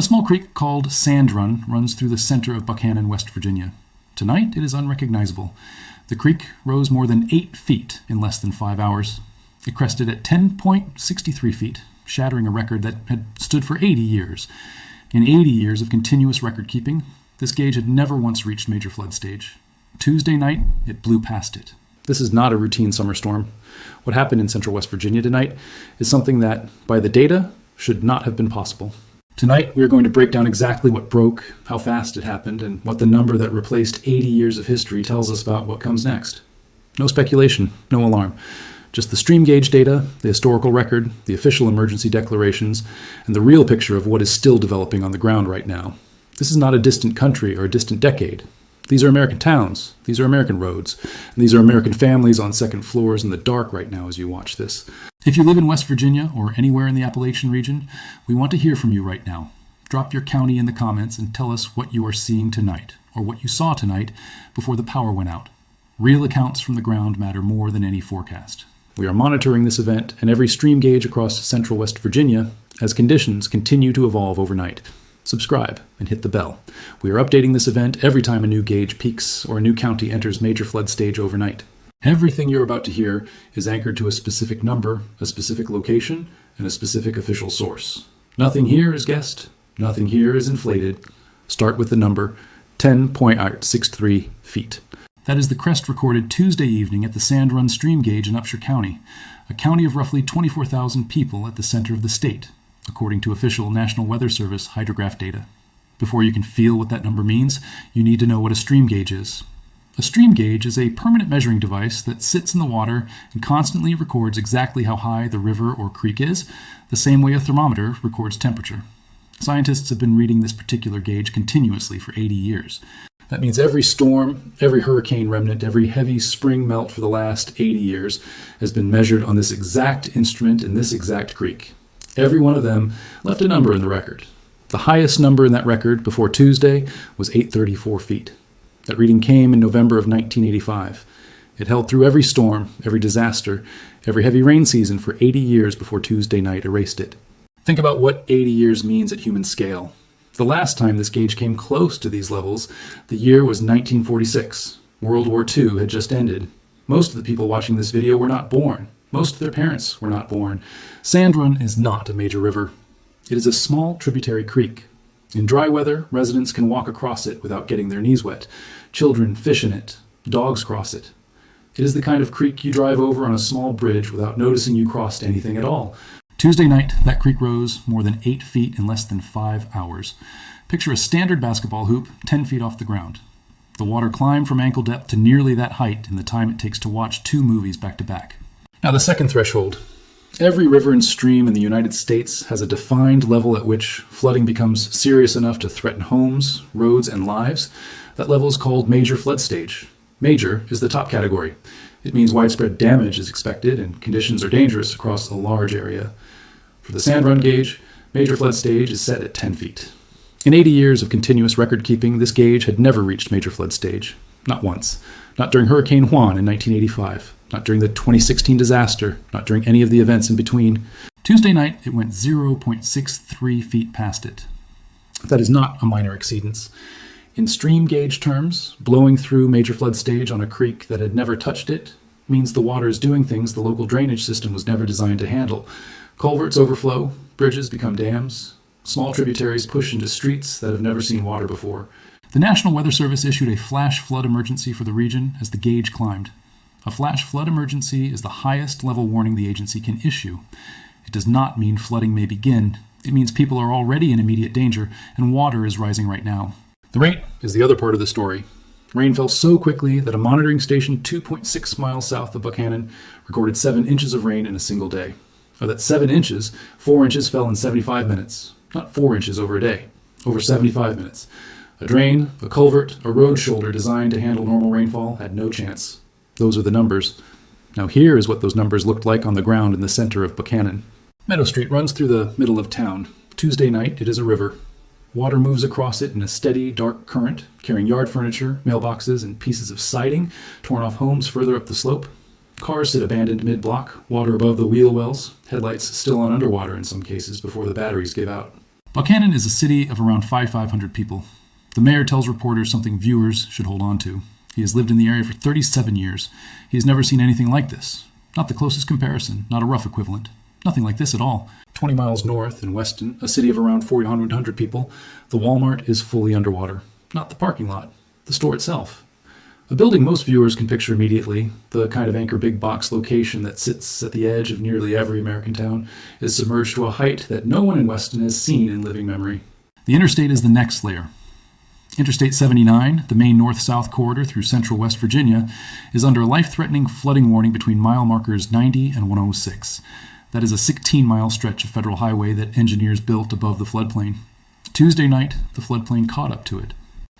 A small creek called Sand Run runs through the center of Buckhannon, West Virginia. Tonight, it is unrecognizable. The creek rose more than 8 feet in less than 5 hours. It crested at 10.63 feet, shattering a record that had stood for 80 years. In 80 years of continuous record keeping, this gauge had never once reached major flood stage. Tuesday night, it blew past it. This is not a routine summer storm. What happened in central West Virginia tonight is something that, by the data, should not have been possible. Tonight, we are going to break down exactly what broke, how fast it happened, and what the number that replaced 80 years of history tells us about what comes next. No speculation, no alarm. Just the stream gauge data, the historical record, the official emergency declarations, and the real picture of what is still developing on the ground right now. This is not a distant country or a distant decade. These are American towns, these are American roads, and these are American families on second floors in the dark right now as you watch this. If you live in West Virginia or anywhere in the Appalachian region, we want to hear from you right now. Drop your county in the comments and tell us what you are seeing tonight, or what you saw tonight before the power went out. Real accounts from the ground matter more than any forecast. We are monitoring this event and every stream gauge across central West Virginia as conditions continue to evolve overnight. Subscribe and hit the bell. We are updating this event every time a new gauge peaks or a new county enters major flood stage overnight. Everything you're about to hear is anchored to a specific number, a specific location, and a specific official source. Nothing here is guessed. Nothing here is inflated. Start with the number 10.63 feet. That is the crest recorded Tuesday evening at the Sand Run stream gauge in Upshur County, a county of roughly 24,000 people at the center of the state, according to official National Weather Service hydrograph data. Before you can feel what that number means, you need to know what a stream gauge is. A stream gauge is a permanent measuring device that sits in the water and constantly records exactly how high the river or creek is, the same way a thermometer records temperature. Scientists have been reading this particular gauge continuously for 80 years. That means every storm, every hurricane remnant, every heavy spring melt for the last 80 years has been measured on this exact instrument in this exact creek. Every one of them left a number in the record. The highest number in that record before Tuesday was 834 feet. That reading came in November of 1985. It held through every storm, every disaster, every heavy rain season for 80 years before Tuesday night erased it. Think about what 80 years means at human scale. The last time this gauge came close to these levels, the year was 1946. World War II had just ended. Most of the people watching this video were not born. Most of their parents were not born. Sand Run is not a major river. It is a small tributary creek. In dry weather, residents can walk across it without getting their knees wet. Children fish in it. Dogs cross it. It is the kind of creek you drive over on a small bridge without noticing you crossed anything at all. Tuesday night, that creek rose more than 8 feet in less than 5 hours. Picture a standard basketball hoop 10 feet off the ground. The water climbed from ankle depth to nearly that height in the time it takes to watch 2 movies back to back. Now the second threshold. Every river and stream in the United States has a defined level at which flooding becomes serious enough to threaten homes, roads, and lives. That level is called major flood stage. Major is the top category. It means widespread damage is expected and conditions are dangerous across a large area. For the Sand Run gauge, major flood stage is set at 10 feet. In 80 years of continuous record keeping, this gauge had never reached major flood stage. Not once. Not during Hurricane Juan in 1985. Not during the 2016 disaster. Not during any of the events in between. Tuesday night, it went 0.63 feet past it. That is not a minor exceedance. In stream gauge terms, blowing through major flood stage on a creek that had never touched it means the water is doing things the local drainage system was never designed to handle. Culverts overflow, bridges become dams, small tributaries push into streets that have never seen water before. The National Weather Service issued a flash flood emergency for the region as the gauge climbed. A flash flood emergency is the highest level warning the agency can issue. It does not mean flooding may begin. It means people are already in immediate danger, and water is rising right now. The rate is the other part of the story. Rain fell so quickly that a monitoring station 2.6 miles south of Buckhannon recorded 7 inches of rain in a single day. Of that 7 inches, 4 inches fell in 75 minutes. Not 4 inches over a day, over 75 minutes. A drain, a culvert, a road shoulder designed to handle normal rainfall had no chance. Those are the numbers. Now here is what those numbers looked like on the ground in the center of Buckhannon. Meadow Street runs through the middle of town. Tuesday night, it is a river. Water moves across it in a steady, dark current, carrying yard furniture, mailboxes, and pieces of siding torn off homes further up the slope. Cars sit abandoned mid-block, water above the wheel wells, headlights still on underwater in some cases before the batteries give out. Buckhannon is a city of around 5,500 people. The mayor tells reporters something viewers should hold on to. He has lived in the area for 37 years. He has never seen anything like this. Not the closest comparison, not a rough equivalent. Nothing like this at all. 20 miles north in Weston, a city of around 4,100 people, the Walmart is fully underwater. Not the parking lot, the store itself. A building most viewers can picture immediately, the kind of anchor big box location that sits at the edge of nearly every American town, is submerged to a height that no one in Weston has seen in living memory. The interstate is the next layer. Interstate 79, the main north-south corridor through central West Virginia, is under a life-threatening flooding warning between mile markers 90 and 106. That is a 16-mile stretch of federal highway that engineers built above the floodplain. Tuesday night, the floodplain caught up to it.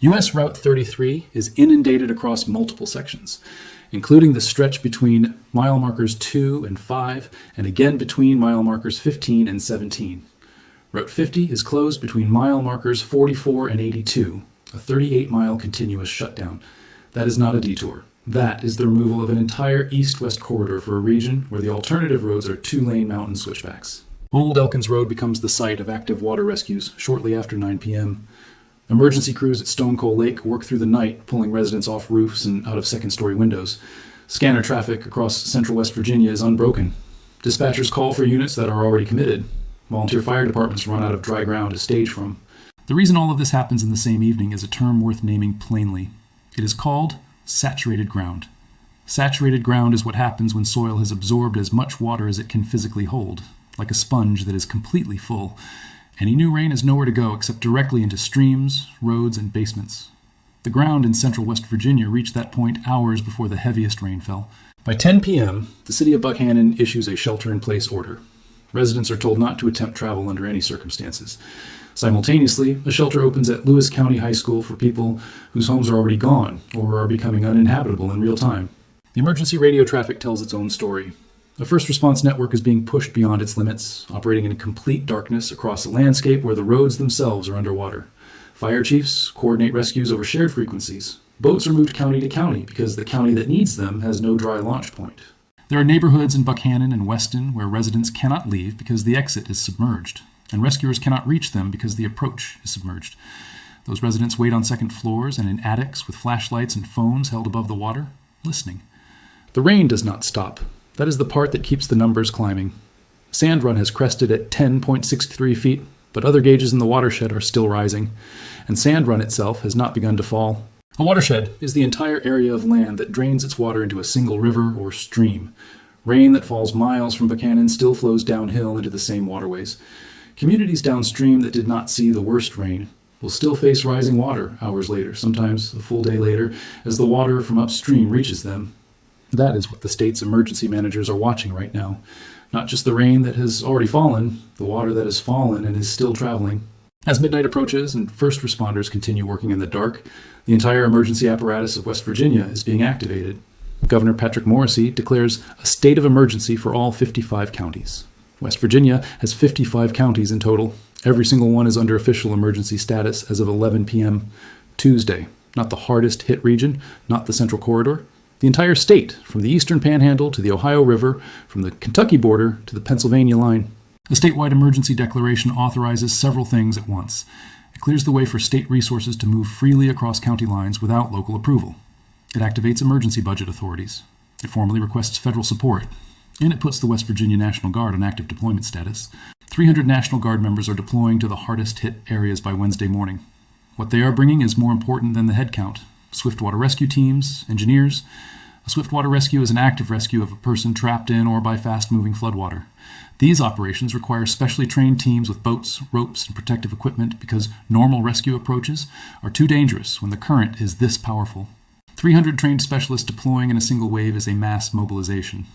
U.S. Route 33 is inundated across multiple sections, including the stretch between mile markers 2 and 5, and again between mile markers 15 and 17. Route 50 is closed between mile markers 44 and 82, a 38-mile continuous shutdown. That is not a detour. That is the removal of an entire east-west corridor for a region where the alternative roads are two-lane mountain switchbacks. Old Elkins Road becomes the site of active water rescues shortly after 9 p.m. Emergency crews at Stone Coal Lake work through the night, pulling residents off roofs and out of second-story windows. Scanner traffic across central West Virginia is unbroken. Dispatchers call for units that are already committed. Volunteer fire departments run out of dry ground to stage from. The reason all of this happens in the same evening is a term worth naming plainly. It is called saturated ground. Saturated ground is what happens when soil has absorbed as much water as it can physically hold, like a sponge that is completely full. Any new rain has nowhere to go except directly into streams, roads, and basements. The ground in central West Virginia reached that point hours before the heaviest rain fell. By 10 p.m., the city of Buckhannon issues a shelter-in-place order. Residents are told not to attempt travel under any circumstances. Simultaneously, a shelter opens at Lewis County High School for people whose homes are already gone or are becoming uninhabitable in real time. The emergency radio traffic tells its own story. A first response network is being pushed beyond its limits, operating in complete darkness across a landscape where the roads themselves are underwater. Fire chiefs coordinate rescues over shared frequencies. Boats are moved county to county because the county that needs them has no dry launch point. There are neighborhoods in Buckhannon and Weston where residents cannot leave because the exit is submerged, and rescuers cannot reach them because the approach is submerged. Those residents wait on second floors and in attics with flashlights and phones held above the water, listening. The rain does not stop. That is the part that keeps the numbers climbing. Sand Run has crested at 10.63 feet, but other gauges in the watershed are still rising, and Sand Run itself has not begun to fall. A watershed is the entire area of land that drains its water into a single river or stream. Rain that falls miles from Buckhannon still flows downhill into the same waterways. Communities downstream that did not see the worst rain will still face rising water hours later, sometimes a full day later, as the water from upstream reaches them. That is what the state's emergency managers are watching right now. Not just the rain that has already fallen, the water that has fallen and is still traveling. As midnight approaches and first responders continue working in the dark, the entire emergency apparatus of West Virginia is being activated. Governor Patrick Morrisey declares a state of emergency for all 55 counties. West Virginia has 55 counties in total. Every single one is under official emergency status as of 11 p.m. Tuesday. Not the hardest hit region, not the Central Corridor. The entire state, from the eastern panhandle to the Ohio River, from the Kentucky border to the Pennsylvania line. The statewide emergency declaration authorizes several things at once. It clears the way for state resources to move freely across county lines without local approval. It activates emergency budget authorities. It formally requests federal support. And it puts the West Virginia National Guard on active deployment status. 300 National Guard members are deploying to the hardest hit areas by Wednesday morning. What they are bringing is more important than the head count. Swiftwater rescue teams, engineers. A swiftwater rescue is an active rescue of a person trapped in or by fast-moving floodwater. These operations require specially trained teams with boats, ropes, and protective equipment because normal rescue approaches are too dangerous when the current is this powerful. 300 trained specialists deploying in a single wave is a mass mobilization.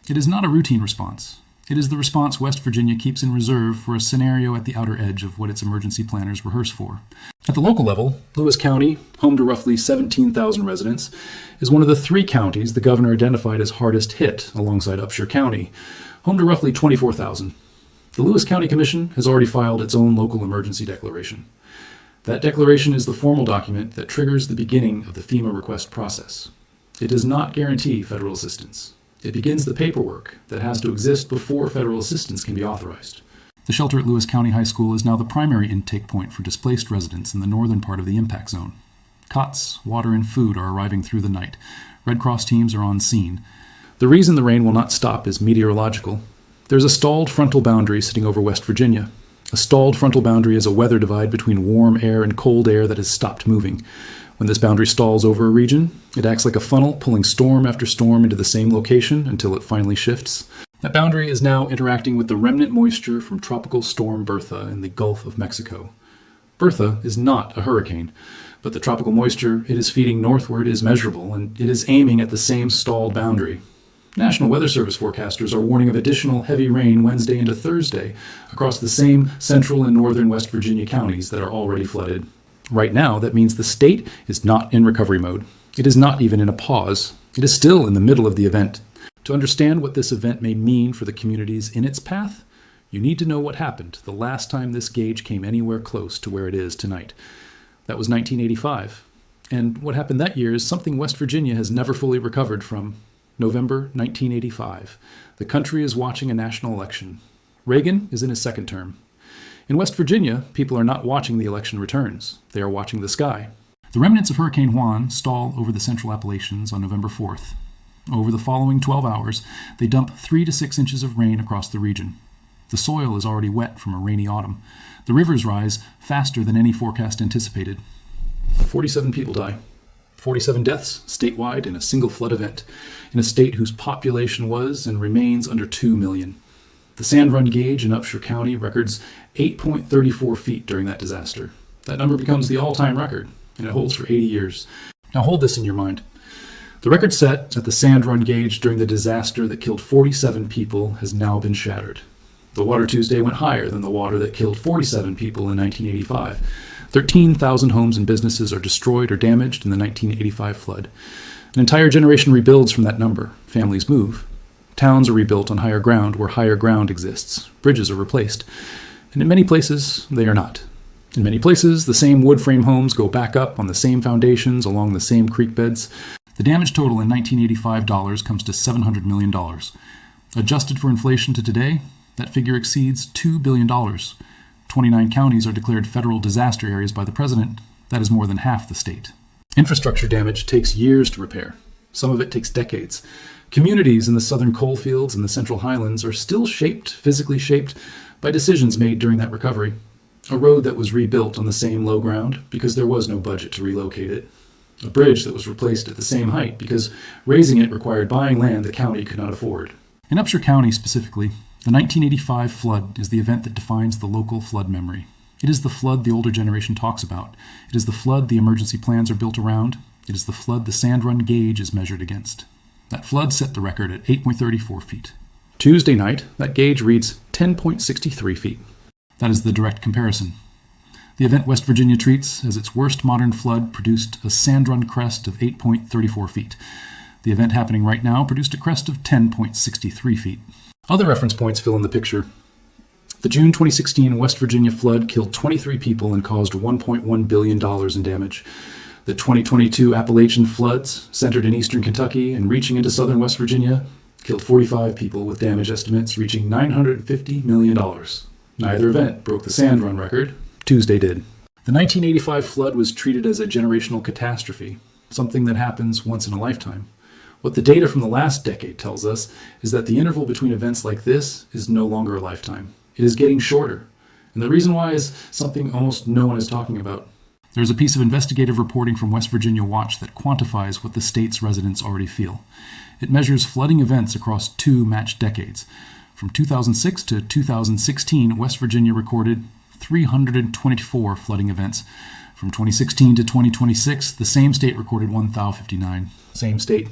It is not a routine response. It is the response West Virginia keeps in reserve for a scenario at the outer edge of what its emergency planners rehearse for. At the local level, Lewis County, home to roughly 17,000 residents, is one of the 3 counties the governor identified as hardest hit, alongside Upshur County, home to roughly 24,000. The Lewis County Commission has already filed its own local emergency declaration. That declaration is the formal document that triggers the beginning of the FEMA request process. It does not guarantee federal assistance. It begins the paperwork that has to exist before federal assistance can be authorized. The shelter at Lewis County High School is now the primary intake point for displaced residents in the northern part of the impact zone. Cots, water, and food are arriving through the night. Red Cross teams are on scene. The reason the rain will not stop is meteorological. There's a stalled frontal boundary sitting over West Virginia. A stalled frontal boundary is a weather divide between warm air and cold air that has stopped moving. When this boundary stalls over a region, it acts like a funnel, pulling storm after storm into the same location until it finally shifts. That boundary is now interacting with the remnant moisture from Tropical Storm Bertha in the Gulf of Mexico. Bertha is not a hurricane, but the tropical moisture it is feeding northward is measurable, and it is aiming at the same stalled boundary. National Weather Service forecasters are warning of additional heavy rain Wednesday into Thursday across the same central and northern West Virginia counties that are already flooded. Right now, that means the state is not in recovery mode. It is not even in a pause. It is still in the middle of the event. To understand what this event may mean for the communities in its path, you need to know what happened the last time this gauge came anywhere close to where it is tonight. That was 1985. And what happened that year is something West Virginia has never fully recovered from. November 1985. The country is watching a national election. Reagan is in his second term. In West Virginia, people are not watching the election returns. They are watching the sky. The remnants of Hurricane Juan stall over the Central Appalachians on November 4th. Over the following 12 hours, they dump 3 to 6 inches of rain across the region. The soil is already wet from a rainy autumn. The rivers rise faster than any forecast anticipated. 47 people die. 47 deaths statewide in a single flood event, in a state whose population was and remains under 2 million. The Sand Run gauge in Upshur County records 8.34 feet during that disaster. That number becomes the all-time record, and it holds for 80 years. Now hold this in your mind. The record set at the Sand Run gauge during the disaster that killed 47 people has now been shattered. The Water Tuesday went higher than the water that killed 47 people in 1985. 13,000 homes and businesses are destroyed or damaged in the 1985 flood. An entire generation rebuilds from that number. Families move. Towns are rebuilt on higher ground where higher ground exists. Bridges are replaced. And in many places, they are not. In many places, the same wood frame homes go back up on the same foundations along the same creek beds. The damage total in 1985 dollars comes to $700 million. Adjusted for inflation to today, that figure exceeds $2 billion. 29 counties are declared federal disaster areas by the president. That is more than half the state. Infrastructure damage takes years to repair. Some of it takes decades. Communities in the southern coal fields and the central highlands are still physically shaped, by decisions made during that recovery. A road that was rebuilt on the same low ground because there was no budget to relocate it. A bridge that was replaced at the same height because raising it required buying land the county could not afford. In Upshur County specifically, the 1985 flood is the event that defines the local flood memory. It is the flood the older generation talks about. It is the flood the emergency plans are built around. It is the flood the Sand Run gauge is measured against. That flood set the record at 8.34 feet. Tuesday night, that gauge reads 10.63 feet. That is the direct comparison. The event West Virginia treats as its worst modern flood produced a Sand Run crest of 8.34 feet. The event happening right now produced a crest of 10.63 feet. Other reference points fill in the picture. The June 2016 West Virginia flood killed 23 people and caused $1.1 billion in damage. The 2022 Appalachian floods, centered in eastern Kentucky and reaching into southern West Virginia, killed 45 people with damage estimates reaching $950 million. Neither event broke the Sand Run record. Tuesday did. The 1985 flood was treated as a generational catastrophe, something that happens once in a lifetime. What the data from the last decade tells us is that the interval between events like this is no longer a lifetime. It is getting shorter. And the reason why is something almost no one is talking about. There's a piece of investigative reporting from West Virginia Watch that quantifies what the state's residents already feel. It measures flooding events across 2 matched decades. From 2006 to 2016, West Virginia recorded 324 flooding events. From 2016 to 2026, the same state recorded 1,059. Same state,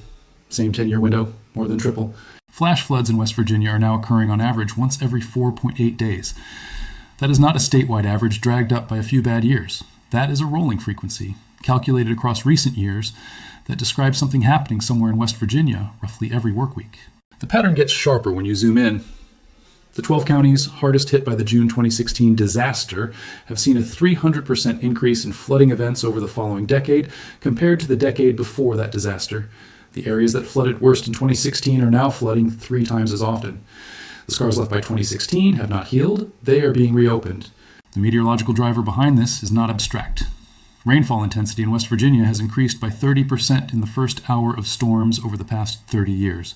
same 10-year window, more than triple. Flash floods in West Virginia are now occurring on average once every 4.8 days. That is not a statewide average dragged up by a few bad years. That is a rolling frequency, calculated across recent years, that describes something happening somewhere in West Virginia roughly every work week. The pattern gets sharper when you zoom in. The 12 counties hardest hit by the June 2016 disaster have seen a 300% increase in flooding events over the following decade compared to the decade before that disaster. The areas that flooded worst in 2016 are now flooding 3 times as often. The scars left by 2016 have not healed. They are being reopened. The meteorological driver behind this is not abstract. Rainfall intensity in West Virginia has increased by 30% in the first hour of storms over the past 30 years.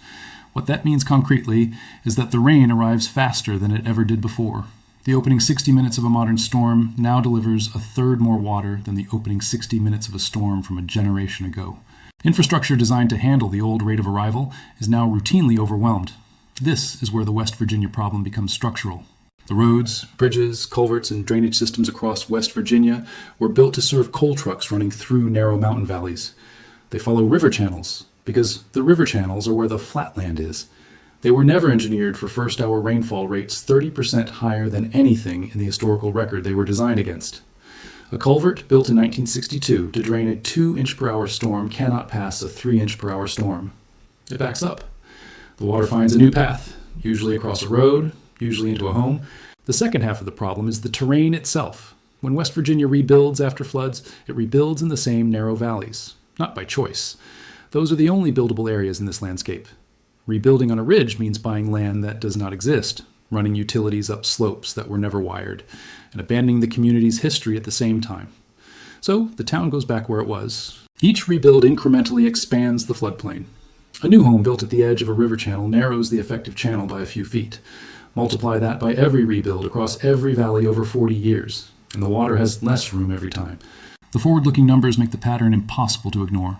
What that means concretely is that the rain arrives faster than it ever did before. The opening 60 minutes of a modern storm now delivers a third more water than the opening 60 minutes of a storm from a generation ago. Infrastructure designed to handle the old rate of arrival is now routinely overwhelmed. This is where the West Virginia problem becomes structural. The roads, bridges, culverts, and drainage systems across West Virginia were built to serve coal trucks running through narrow mountain valleys. They follow river channels because the river channels are where the flatland is. They were never engineered for first-hour rainfall rates 30% higher than anything in the historical record they were designed against. A culvert built in 1962 to drain a 2-inch-per-hour storm cannot pass a 3-inch-per-hour storm. It backs up. The water finds a new path, usually across a road, usually into a home. The second half of the problem is the terrain itself. When West Virginia rebuilds after floods, it rebuilds in the same narrow valleys, not by choice. Those are the only buildable areas in this landscape. Rebuilding on a ridge means buying land that does not exist, running utilities up slopes that were never wired, and abandoning the community's history at the same time. So the town goes back where it was. Each rebuild incrementally expands the floodplain. A new home built at the edge of a river channel narrows the effective channel by a few feet. Multiply that by every rebuild across every valley over 40 years, and the water has less room every time. The forward-looking numbers make the pattern impossible to ignore.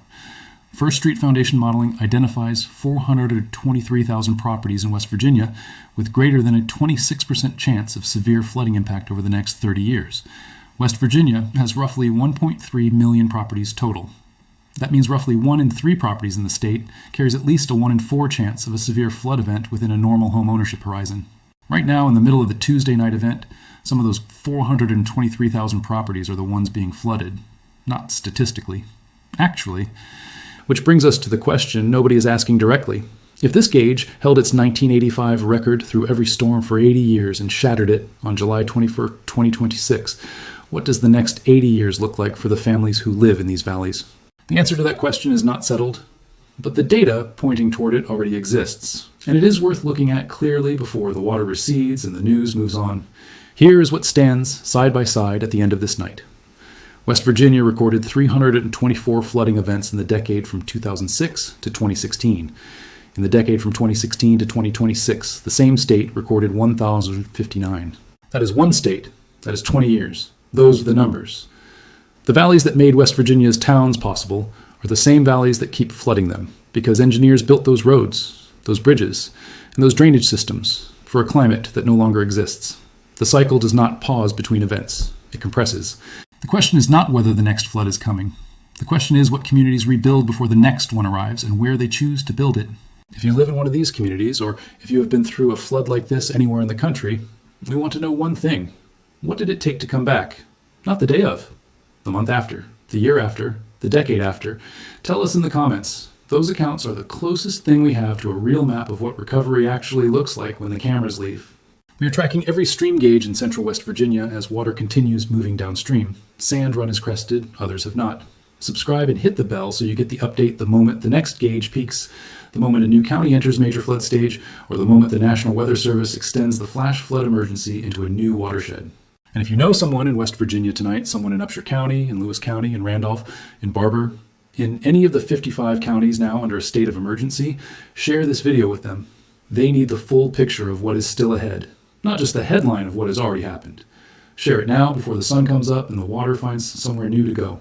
First Street Foundation modeling identifies 423,000 properties in West Virginia with greater than a 26% chance of severe flooding impact over the next 30 years. West Virginia has roughly 1.3 million properties total. That means roughly 1 in 3 properties in the state carries at least a 1 in 4 chance of a severe flood event within a normal home ownership horizon. Right now, in the middle of the Tuesday night event, some of those 423,000 properties are the ones being flooded. Not statistically. Actually. Which brings us to the question nobody is asking directly. If this gauge held its 1985 record through every storm for 80 years and shattered it on July 21, 2026, what does the next 80 years look like for the families who live in these valleys? The answer to that question is not settled, but the data pointing toward it already exists, and it is worth looking at clearly before the water recedes and the news moves on. Here is what stands side by side at the end of this night. West Virginia recorded 324 flooding events in the decade from 2006 to 2016. In the decade from 2016 to 2026, the same state recorded 1,059. That is one state. That is 20 years. Those are the numbers. The valleys that made West Virginia's towns possible are the same valleys that keep flooding them, because engineers built those roads, those bridges, and those drainage systems for a climate that no longer exists. The cycle does not pause between events. It compresses. The question is not whether the next flood is coming. The question is what communities rebuild before the next one arrives and where they choose to build it. If you live in one of these communities, or if you have been through a flood like this anywhere in the country, we want to know one thing. What did it take to come back? Not the day of, the month after, the year after, the decade after. Tell us in the comments. Those accounts are the closest thing we have to a real map of what recovery actually looks like when the cameras leave. We are tracking every stream gauge in central West Virginia as water continues moving downstream. Sand Run is crested, others have not. Subscribe and hit the bell so you get the update the moment the next gauge peaks, the moment a new county enters major flood stage, or the moment the National Weather Service extends the flash flood emergency into a new watershed. And if you know someone in West Virginia tonight, someone in Upshur County, in Lewis County, in Randolph, in Barber, in any of the 55 counties now under a state of emergency, share this video with them. They need the full picture of what is still ahead, not just the headline of what has already happened. Share it now before the sun comes up and the water finds somewhere new to go.